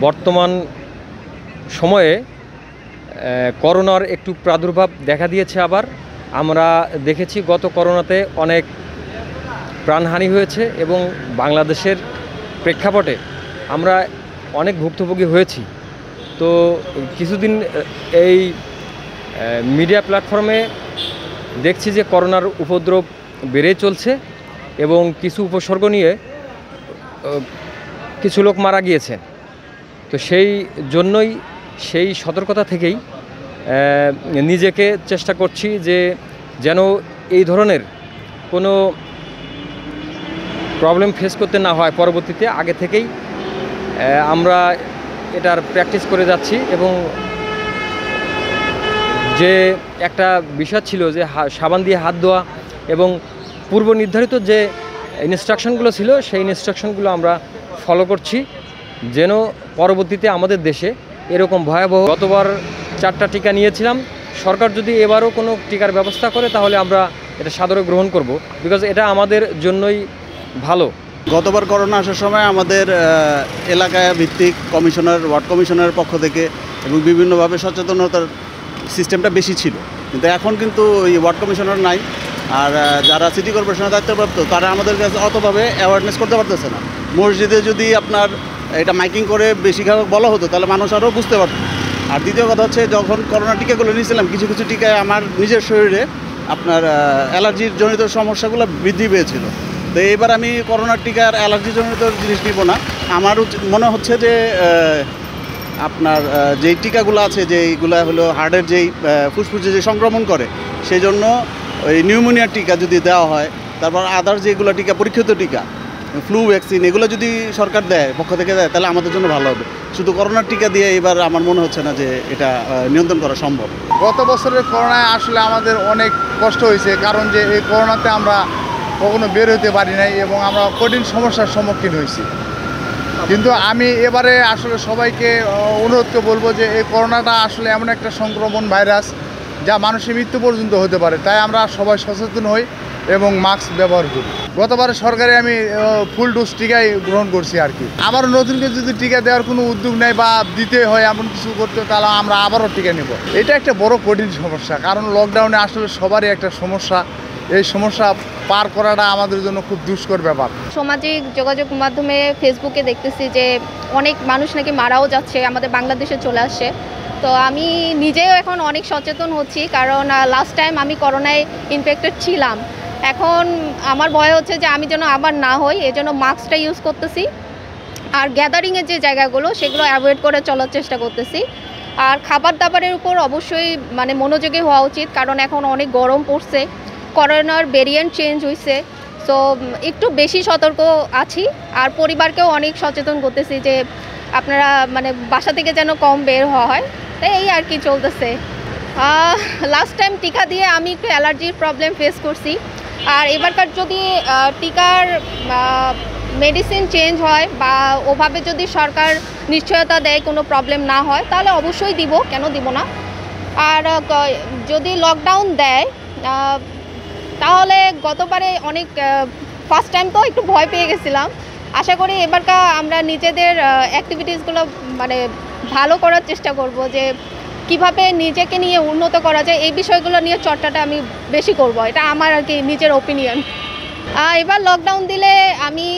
বর্তমান সময়ে করোনার একটু প্রাদুর্ভাব দেখা দিয়েছে। আবার আমরা দেখেছি গত করোনাতে অনেক প্রাণহানি হয়েছে এবং বাংলাদেশের প্রেক্ষাপটে আমরা অনেক ভুক্তভোগী হয়েছি। তো কিছুদিন এই মিডিয়া প্ল্যাটফর্মে দেখছি যে করোনার উপদ্রব বেড়ে চলছে এবং কিছু উপসর্গ নিয়ে কিছু লোক মারা গিয়েছে। তো সেই জন্যই সেই সতর্কতা থেকেই নিজেকে চেষ্টা করছি যে যেন এই ধরনের কোনো প্রবলেম ফেস করতে না হয় পরবর্তীতে। আগে থেকেই আমরা এটার প্র্যাকটিস করে যাচ্ছি এবং যে একটা বিষয় ছিল যে সাবান দিয়ে হাত ধোয়া এবং পূর্ব নির্ধারিত যে ইনস্ট্রাকশনগুলো ছিল সেই ইনস্ট্রাকশনগুলো আমরা ফলো করছি যেন পরবর্তীতে আমাদের দেশে এরকম ভয়াবহ, গতবার 4টা টিকা নিয়েছিলাম, সরকার যদি এবারও কোনো টিকার ব্যবস্থা করে তাহলে আমরা এটা সাদরে গ্রহণ করব, বিকজ এটা আমাদের জন্যই ভালো। গতবার করোনা আসার সময় আমাদের এলাকায় ভিত্তিক কমিশনার, ওয়ার্ড কমিশনারের পক্ষ থেকে এবং বিভিন্নভাবে সচেতনতার সিস্টেমটা বেশি ছিল, কিন্তু এখন কিন্তু ওই ওয়ার্ড কমিশনার নাই। আর যারা সিটি কর্পোরেশনের দায়িত্বপ্রাপ্ত তারা আমাদের কাছে অতভাবে অ্যাওয়ারনেস করতে পারতেছে না। মসজিদে যদি আপনার এটা মাইকিং করে বেশিরভাগ বলা হতো তাহলে মানুষ আরও বুঝতে পারত। আর দ্বিতীয় কথা হচ্ছে, যখন করোনা টিকাগুলো নিয়েছিলাম কিছু কিছু টিকায় আমার নিজের শরীরে আপনার অ্যালার্জির জনিত সমস্যাগুলো বৃদ্ধি পেয়েছিল। তো এইবার আমি করোনার টিকার অ্যালার্জিজনিত জিনিস নিব না। আমার মনে হচ্ছে যে আপনার যেই টিকাগুলো আছে, যেইগুলো হলো হার্টের যেই ফুসফুসে যে সংক্রমণ করে, সেই জন্য ওই নিউমোনিয়ার টিকা যদি দেওয়া হয়, তারপর আদার যেগুলো টিকা, পরীক্ষিত টিকা, ফ্লু ভ্যাকসিন, এগুলো যদি সরকার দেয়, পক্ষ থেকে দেয়, তাহলে আমাদের জন্য ভালো হবে। শুধু করোনার টিকা দিয়ে এবার আমার মনে হচ্ছে না যে এটা নিয়ন্ত্রণ করা সম্ভব। গত বছরের করোনায় আসলে আমাদের অনেক কষ্ট হয়েছে, কারণ যে এই করোনাতে আমরা কখনো বের হতে পারি নাই এবং আমরা কঠিন সমস্যার সম্মুখীন হয়েছি। কিন্তু আমি এবারে আসলে সবাইকে অনুরোধকে বলবো যে এই করোনাটা আসলে এমন একটা সংক্রমণ ভাইরাস যা মানুষের মৃত্যু পর্যন্ত হতে পারে, তাই আমরা সবাই সচেতন হই এবং মাস্ক ব্যবহার করি। গতবারে সরকারে আমি ফুল ডোজ টিকাই গ্রহণ করছি আর কি। আবারও নতুন করে যদি টিকা দেওয়ার কোনো উদ্যোগ নেয় বা দিতে হয় এমন কিছু করতে, তাহলে আমরা আবারও টিকা নেব। এটা একটা বড় কঠিন সমস্যা, কারণ লকডাউনে আসলে সবারই একটা সমস্যা। এই সমস্যা পার করাটা আমাদের জন্য খুব দুষ্কর ব্যাপার। সামাজিক যোগাযোগ মাধ্যমে ফেসবুকে দেখতেছি যে অনেক মানুষ নাকি মারাও যাচ্ছে, আমাদের বাংলাদেশে চলে আসছে। তো আমি নিজেও এখন অনেক সচেতন হচ্ছি, কারণ লাস্ট টাইম আমি করোনায় ইনফেক্টেড ছিলাম। এখন আমার ভয় হচ্ছে যে আমি যেন আবার না হই, এজন্য মাস্কটা ইউজ করতেছি। আর গ্যাদারিংয়ের যে জায়গাগুলো সেগুলো অ্যাভয়েড করে চলার চেষ্টা করতেছি। আর খাবার দাবারের উপর অবশ্যই মনোযোগী হওয়া উচিত, কারণ এখন অনেক গরম পড়ছে, করোনার ভেরিয়েন্ট চেঞ্জ হয়েছে। সো একটু বেশি সতর্ক আছি। আর পরিবারকেও অনেক সচেতন করতেছি যে আপনারা বাসা থেকে যেন কম বের হওয়া হয়। তাই এই আর কি চলতেছে। লাস্ট টাইম টিকা দিয়ে আমি একটু অ্যালার্জির প্রবলেম ফেস করছি। আর এবারকার যদি টিকার মেডিসিন চেঞ্জ হয় বা ওভাবে যদি সরকার নিশ্চয়তা দেয়, কোনো প্রবলেম না হয়, তাহলে অবশ্যই দিব, কেন দিব না। আর যদি লকডাউন দেয় তাহলে গতবারে অনেক ফার্স্ট টাইম তো একটু ভয় পেয়ে গেছিলাম। আশা করি এবারকার আমরা নিজেদের অ্যাক্টিভিটিসগুলো ভালো করার চেষ্টা করব, যে কিভাবে নিজেকে নিয়ে উন্নত করা যায়, এই বিষয়গুলো নিয়ে চর্চাটা আমি বেশি করব। এটা আমার আর কি নিজের ওপিনিয়ন। এবার লকডাউন দিলে আমি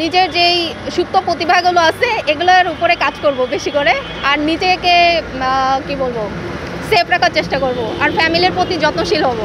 নিজের যেই সুপ্ত প্রতিভাগুলো আছে এগুলোর উপরে কাজ করব বেশি করে, আর নিজেকে সেফ রাখার চেষ্টা করব, আর ফ্যামিলির প্রতি যত্নশীল হব।